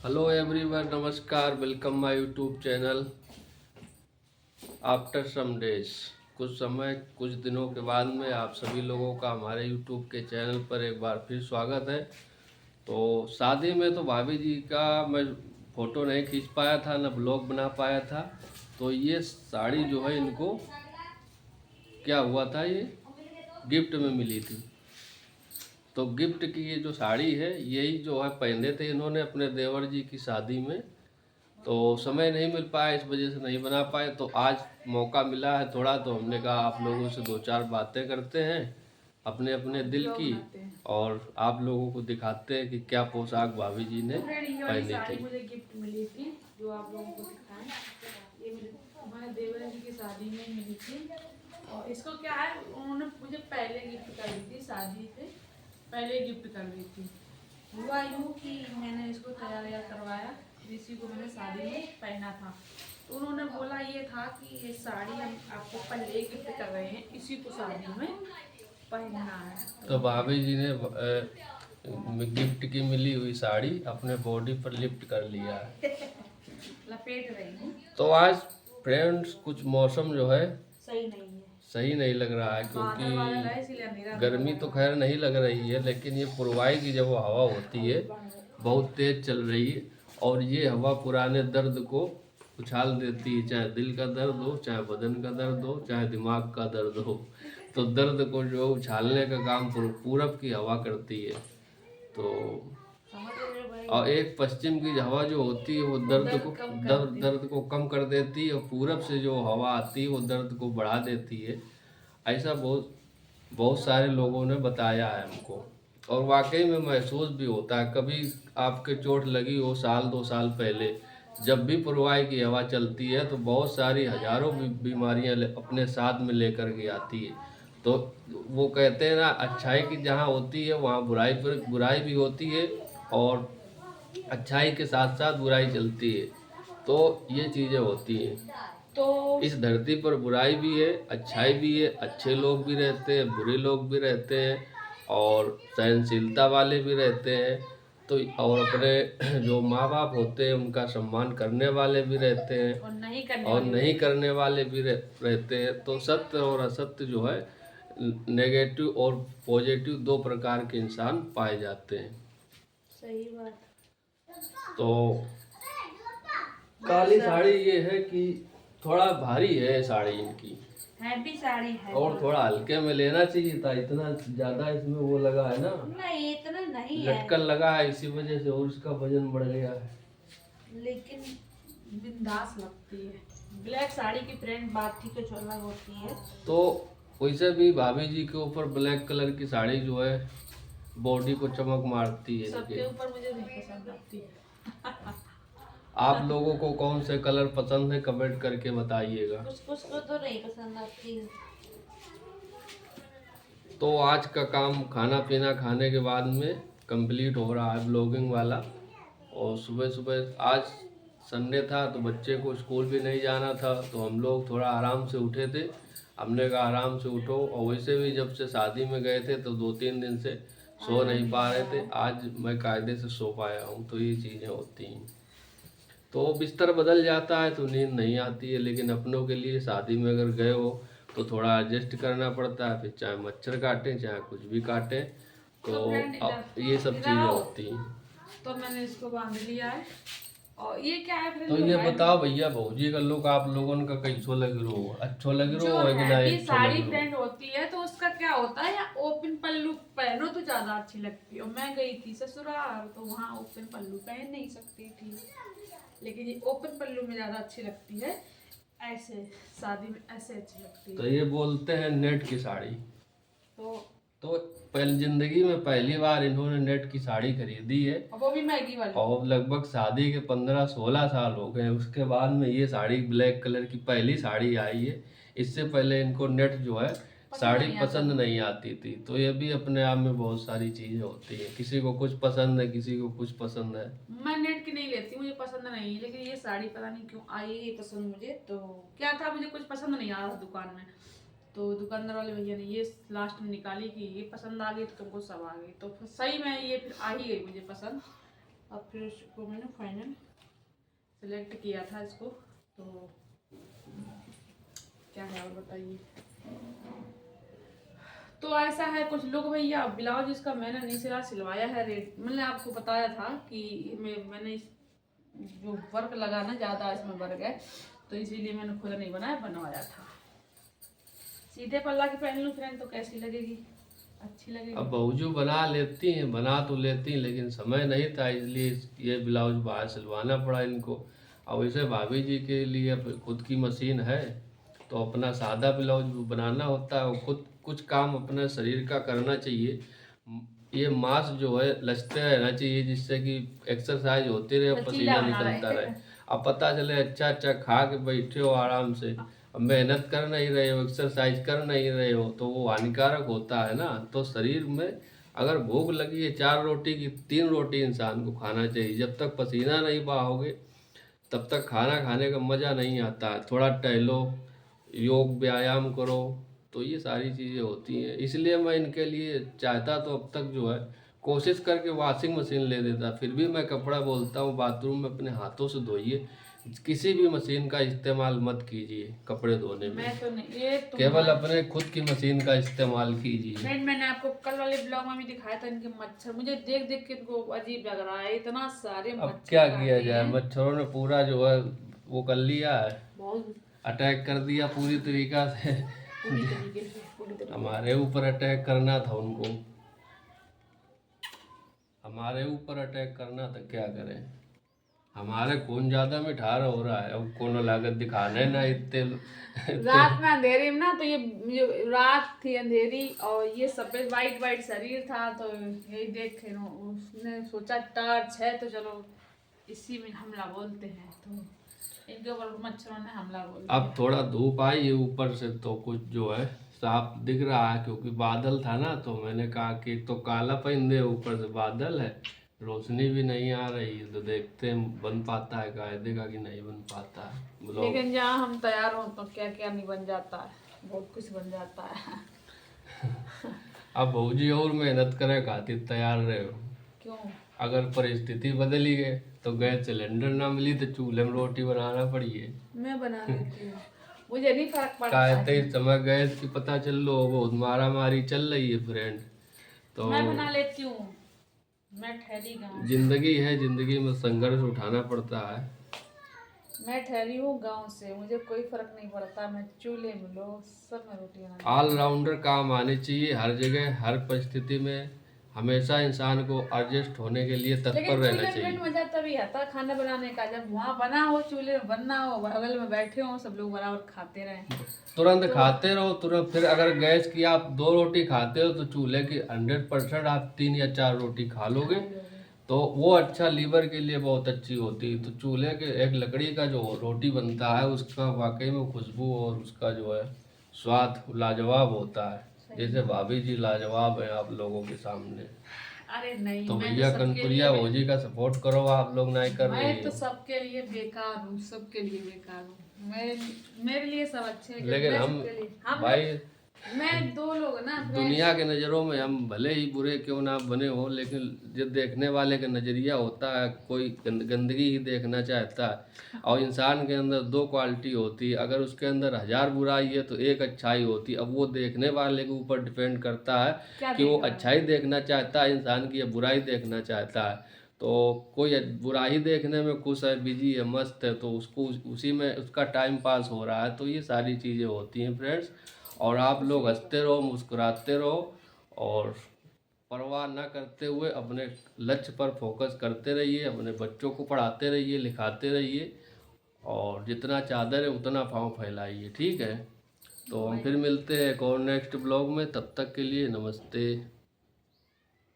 Hello everyone, नमस्कार। Welcome my YouTube channel after some days. कुछ दिनों के बाद में आप सभी लोगों का हमारे यूट्यूब के चैनल पर एक बार फिर स्वागत है। तो शादी में तो भाभी जी का मैं फ़ोटो नहीं खींच पाया था, ना ब्लॉग बना पाया था। तो ये साड़ी जो है इनको क्या हुआ था, ये गिफ्ट में मिली थी। तो गिफ्ट की ये जो साड़ी है यही जो है पहने थे इन्होंने अपने देवर जी की शादी में। तो समय नहीं मिल पाया, इस वजह से नहीं बना पाए। तो आज मौका मिला है थोड़ा, तो हमने कहा आप लोगों से दो चार बातें करते हैं अपने अपने दिल की, और आप लोगों को दिखाते हैं कि क्या पोशाक भाभी जी ने पहनी थी। मुझे गिफ्ट मिली थी जो आप लोगों को दिखाएं। ये हमारे देवर जी की शादी में मिली थी। और इसको क्या है, उन्होंने मुझे पहले गिफ्ट कर दी थी, शादी से पहले गिफ्ट कर दी थी। हुआ यूँ कि मैंने इसको तैयार करवाया, ऋषि को मैंने शादी में पहना था। तो उन्होंने बोला ये था कि ये साड़ी हम आपको पहले गिफ्ट कर रहे हैं, इसी को शादी में पहनना है। तो भाभी जी ने गिफ्ट की मिली हुई साड़ी अपने बॉडी पर लिफ्ट कर लिया है। लपेट रही हूँ। तो आज फ्रेंड्स कुछ मौसम जो है सही नहीं लग रहा है, बादल वादल है, इसीलिए क्योंकि अंधेरा गर्मी तो खैर नहीं लग रही है, लेकिन ये पुरवाई की जब वो हवा होती है बहुत तेज चल रही है, और ये हवा पुराने दर्द को उछाल देती है। चाहे दिल का दर्द हो, चाहे बदन का दर्द हो, चाहे दिमाग का दर्द हो, तो दर्द को जो उछालने का काम पूरब की हवा करती है। तो और एक पश्चिम की हवा जो होती है वो दर्द को कम कर देती है, और पूरब से जो हवा आती है वो दर्द को बढ़ा देती है। ऐसा बहुत बहुत सारे लोगों ने बताया है हमको, और वाकई में महसूस भी होता है। कभी आपके चोट लगी हो साल दो साल पहले, जब भी पुरवाई की हवा चलती है तो बहुत सारी हजारों बीमारियां अपने साथ में लेकर के आती है। तो वो कहते हैं ना, अच्छाई की जहाँ होती है वहाँ बुराई भी होती है, और अच्छाई के साथ साथ बुराई चलती है। तो ये चीज़ें होती हैं। तो इस धरती पर बुराई भी है, अच्छाई भी है, अच्छे लोग भी रहते हैं, बुरे लोग भी रहते हैं, और सहनशीलता वाले भी रहते हैं। तो और अपने जो माँ बाप होते हैं उनका सम्मान करने वाले भी रहते हैं, और नहीं करने वाले भी रहते हैं। तो सत्य और असत्य जो है, नेगेटिव और पॉजिटिव, दो प्रकार के इंसान पाए जाते हैं। सही बात। तो काली साड़ी ये है कि थोड़ा भारी है साड़ी इनकी, हैवी साड़ी है और थोड़ा हल्के में लेना चाहिए था। इतना ज्यादा इसमें वो लगा है ना, नहीं, इतना नहीं है, लटकन लगा है, इसी वजह से और उसका वजन बढ़ गया है। लेकिन बिंदास लगती है। ब्लैक साड़ी की प्रिंट बात ही कुछ अलग होती है। तो वैसे भी भाभी जी के ऊपर ब्लैक कलर की साड़ी जो है बॉडी को चमक मारती है। सबके ऊपर मुझे नहीं पसंद आती है। आप लोगों को कौन से कलर पसंद है कमेंट करके बताइएगा। कुछ कुछ को तो नहीं पसंद आती है। तो आज का काम खाना पीना खाने के बाद में कंप्लीट हो रहा है ब्लॉगिंग वाला। और सुबह सुबह आज संडे था तो बच्चे को स्कूल भी नहीं जाना था, तो हम लोग थोड़ा आराम से उठे थे। हमने कहा आराम से उठो, और वैसे भी जब से शादी में गए थे तो 2-3 दिन से सो नहीं पा रहे थे। आज मैं कायदे से सो पाया हूँ। तो ये चीज़ें होती हैं। तो बिस्तर बदल जाता है तो नींद नहीं आती है, लेकिन अपनों के लिए शादी में अगर गए हो तो थोड़ा एडजस्ट करना पड़ता है। फिर चाहे मच्छर काटें चाहे कुछ भी काटें, तो अब ये सब चीज़ें होती हैं। तो मैंने इसको बांध लिया है। और ये क्या है, तो ये बताओ भैया भौजी का लुक आप लोगों का कैसो लग रहा हो, अच्छो लग रहा हो कि नहीं अच्छो साड़ी लग रहा प्रिंट होती है तो उसका क्या होता है, या ओपन पल्लू पहनो तो ज्यादा अच्छी लगती है। और मैं गई थी ससुराल तो वहाँ ओपन पल्लू पहन नहीं सकती थी, लेकिन ये ओपन पल्लू में ज्यादा अच्छी लगती है। ऐसे शादी में ऐसे अच्छी लगती है। तो ये बोलते हैं नेट की साड़ी। तो पहले जिंदगी में पहली बार इन्होंने नेट की साड़ी खरीदी है, वो भी महंगी वाली। और लगभग शादी के 15-16 साल हो गए। उसके बाद में ये साड़ी ब्लैक कलर की पहली साड़ी आई है। इससे पहले इनको नेट जो है साड़ी पसंद नहीं आती थी। तो ये भी अपने आप में बहुत सारी चीजें होती है, किसी को कुछ पसंद है, किसी को कुछ पसंद है। मैं नेट की नहीं लेती, मुझे पसंद नहीं है, लेकिन ये साड़ी पता नहीं क्यों आई है पसंद मुझे। तो क्या था, मुझे कुछ पसंद नहीं आ रहा दुकान में, तो दुकानदार वाले भैया ने ये लास्ट में निकाली कि ये पसंद आ गई तो तुमको सब आ गई। तो सही में ये फिर आ ही गई मुझे पसंद। अब फिर इसको मैंने फाइनल सेलेक्ट किया था इसको, तो क्या है और बताइए। तो ऐसा है कुछ लोग भैया, ब्लाउज इसका मैंने नहीं सिलवाया है, रेट मैंने आपको बताया था कि मैंने जो वर्क लगाना ज़्यादा इसमें वर्क है, तो इसीलिए मैंने खुद नहीं बनवाया था। सीधे पल्ला की पहन लूँ फ्रेंड तो कैसी लगेगी, अच्छी लगेगी। अब बहूजू बना लेती हैं, बना तो लेती हैं, लेकिन समय नहीं था इसलिए ये ब्लाउज बाहर सिलवाना पड़ा इनको। और वैसे भाभी जी के लिए खुद की मशीन है, तो अपना सादा ब्लाउज बनाना होता है, और खुद कुछ काम अपने शरीर का करना चाहिए। ये मांस जो है लचते रहना चाहिए, जिससे कि एक्सरसाइज होती रहे, पसीना निकलता रहे। अब पता चले अच्छा अच्छा खा के बैठे हो आराम से, अब मेहनत कर नहीं रहे हो, एक्सरसाइज कर नहीं रहे हो, तो वो हानिकारक होता है ना। तो शरीर में अगर भूख लगी है 4 रोटी की, 3 रोटी इंसान को खाना चाहिए। जब तक पसीना नहीं बहाओगे तब तक खाना खाने का मज़ा नहीं आता है। थोड़ा टहलो, योग व्यायाम करो, तो ये सारी चीज़ें होती हैं। इसलिए मैं इनके लिए चाहता तो अब तक जो है कोशिश करके वॉशिंग मशीन ले देता, फिर भी मैं कपड़ा बोलता हूँ बाथरूम में अपने हाथों से धोइए, किसी भी मशीन का इस्तेमाल मत कीजिए कपड़े धोने में। मैं तो नहीं, ये केवल अपने खुद की मशीन का इस्तेमाल कीजिए। फ्रेंड मैंने आपको कल वाले ब्लॉग में भी दिखाया था, इनके मच्छर मुझे देख देख के इनको अजीब लग रहा है, इतना सारे अब मच्छर क्या काटे किया जाए, हैं। मच्छरों ने पूरा जो है वो कर लिया है, बहुत अटैक कर दिया पूरी तरीका से। पूरी तरीके से हमारे ऊपर अटैक करना था उनको, हमारे ऊपर अटैक करना था, क्या करें। हमारे खून ज्यादा मिठार हो रहा है, अब कौन लागत दिखाने ना इतने रात में अंधेरे में ना, तो ये रात थी अंधेरी और ये सफेद वाइट वाइट शरीर था, तो यही देख के उसने सोचा टॉर्च है तो चलो इसी में हमला बोलते हैं, तो इनके ऊपर मच्छरों ने हमला बोल दिया। अब थोड़ा धूप आई है ऊपर से तो कुछ जो है साफ दिख रहा है, क्योंकि बादल था ना, तो मैंने कहा कि एक तो काला पहन दे, ऊपर से बादल है, रोशनी भी नहीं आ रही है, तो देखते हैं बन पाता है कायदे का कि नहीं बन पाता है ब्लॉग। लेकिन जहाँ हम तैयार हों तो क्या क्या नहीं बन जाता है, बहुत कुछ बन जाता है। अब भौजी और मेहनत करे खातिर तैयार रहे हो। क्यों? अगर परिस्थिति बदली गई तो गैस सिलेंडर ना मिली तो चूल्हे में रोटी बनाना पड़ी है। मैं बना लेती हूँ, मुझे नहीं फर्क पड़ता कहते है। इस समय गैस की पता चल लो बहुत मारा मारी चल रही है फ्रेंड, तो मैं बना लेती हूँ, मैं ठहरी गाँव, जिंदगी है, जिंदगी में संघर्ष उठाना पड़ता है। मैं ठहरी हूँ गाँव से, मुझे कोई फर्क नहीं पड़ता, मैं चूल्हे में लो सब में रोटी बना। ऑलराउंडर काम आने चाहिए हर जगह, हर परिस्थिति में, हमेशा इंसान को एडजस्ट होने के लिए तत्पर लेकिन रहना चूल्हे चाहिए। में मजा तभी आता है खाना बनाने का, जब वहाँ बना हो, चूल्हे में बनना हो, बगल में बैठे हो, सब लोग बराबर खाते रहें। तुरंत खाते रहो तुरंत। फिर अगर गैस की आप 2 रोटी खाते हो तो चूल्हे की 100% आप 3 या 4 रोटी खा लोगे, तो वो अच्छा लीवर के लिए बहुत अच्छी होती है। तो चूल्हे के एक लकड़ी का जो रोटी बनता है उसका वाकई में खुशबू और उसका जो है स्वाद लाजवाब होता है। जैसे भाभी जी लाजवाब है आप लोगों के सामने। अरे नहीं, तो मैं भैया तो सबके कनपुरिया लिए, भौजी का सपोर्ट करो, आप लोग नहीं कर रही मैं तो हो। सबके लिए बेकार हूँ, सबके लिए बेकार हूँ मैं, मेरे लिए सब अच्छे हैं, लेकिन मैं हम सबके लिए, हम भाई मैं 2 लोग ना friends, दुनिया के नज़रों में हम भले ही बुरे क्यों ना बने हो, लेकिन जो देखने वाले का नज़रिया होता है, कोई गंदगी ही देखना चाहता है। और इंसान के अंदर 2 क्वालिटी होती है, अगर उसके अंदर 1000 बुराई है तो एक अच्छाई होती है। अब वो देखने वाले के ऊपर डिपेंड करता है क्या कि वो देख रहा है? अच्छाई देखना चाहता है इंसान की या बुराई देखना चाहता है। तो कोई बुराई देखने में खुश है, बिजी है, मस्त है, तो उसको उसी में उसका टाइम पास हो रहा है। तो ये सारी चीज़ें होती हैं फ्रेंड्स, और आप लोग हंसते रहो, मुस्कुराते रहो, और परवाह ना करते हुए अपने लक्ष्य पर फोकस करते रहिए, अपने बच्चों को पढ़ाते रहिए, लिखाते रहिए, और जितना चादर है उतना पाँव फैलाइए, ठीक है। तो हम फिर मिलते हैं एक और नेक्स्ट ब्लॉग में, तब तक के लिए नमस्ते।